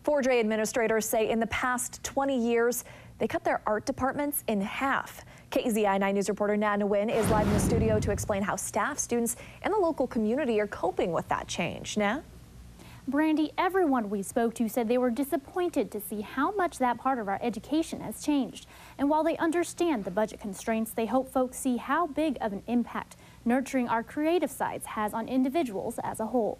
4J administrators say in the past 20 years, they cut their art departments in half. KZI 9 News reporter Nana Nguyen is live in the studio to explain how staff, students, and the local community are coping with that change. Nah? Brandy, everyone we spoke to said they were disappointed to see how much that part of our education has changed. And while they understand the budget constraints, they hope folks see how big of an impact nurturing our creative sides has on individuals as a whole.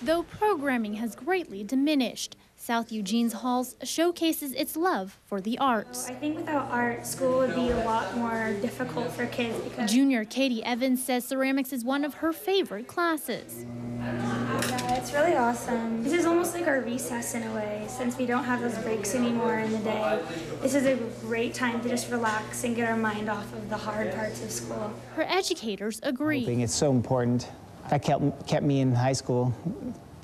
Though programming has greatly diminished, South Eugene's Halls showcases its love for the arts. I think without art, school would be a lot more difficult for kids. Junior Katie Evans says ceramics is one of her favorite classes. Yeah, it's really awesome. This is almost like our recess in a way, since we don't have those breaks anymore in the day. This is a great time to just relax and get our mind off of the hard parts of school. Her educators agree. I think it's so important. That kept me in high school,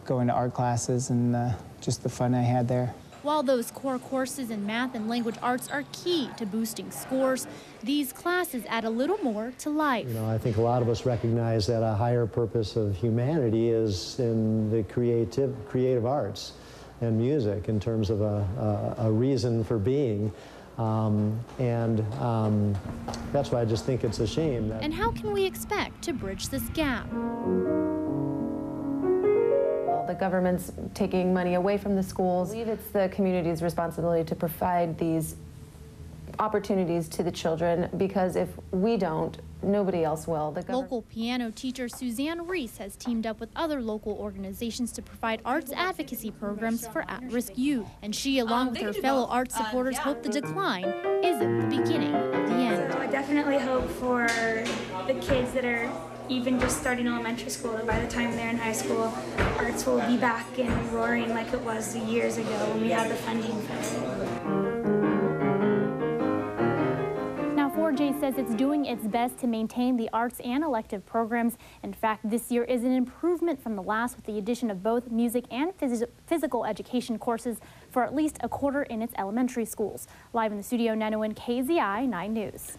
going to art classes and just the fun I had there. While those core courses in math and language arts are key to boosting scores, these classes add a little more to life. You know, I think a lot of us recognize that a higher purpose of humanity is in the creative arts and music in terms of a reason for being. That's why I just think it's a shame. And how can we expect to bridge this gap? The government's taking money away from the schools. I believe it's the community's responsibility to provide these opportunities to the children, because if we don't, nobody else will. Local piano teacher Suzanne Reese has teamed up with other local organizations to provide arts advocacy programs for at-risk youth. And she, along with her fellow arts supporters, hope the decline isn't the beginning of the end. So I definitely hope for the kids that are even just starting elementary school, that by the time they're in high school, arts will be back and roaring like it was years ago when we had the funding for it. Now, 4J says it's doing its best to maintain the arts and elective programs. In fact, this year is an improvement from the last, with the addition of both music and physical education courses for at least a quarter in its elementary schools. Live in the studio, Nana Nguyen, KZI 9 News.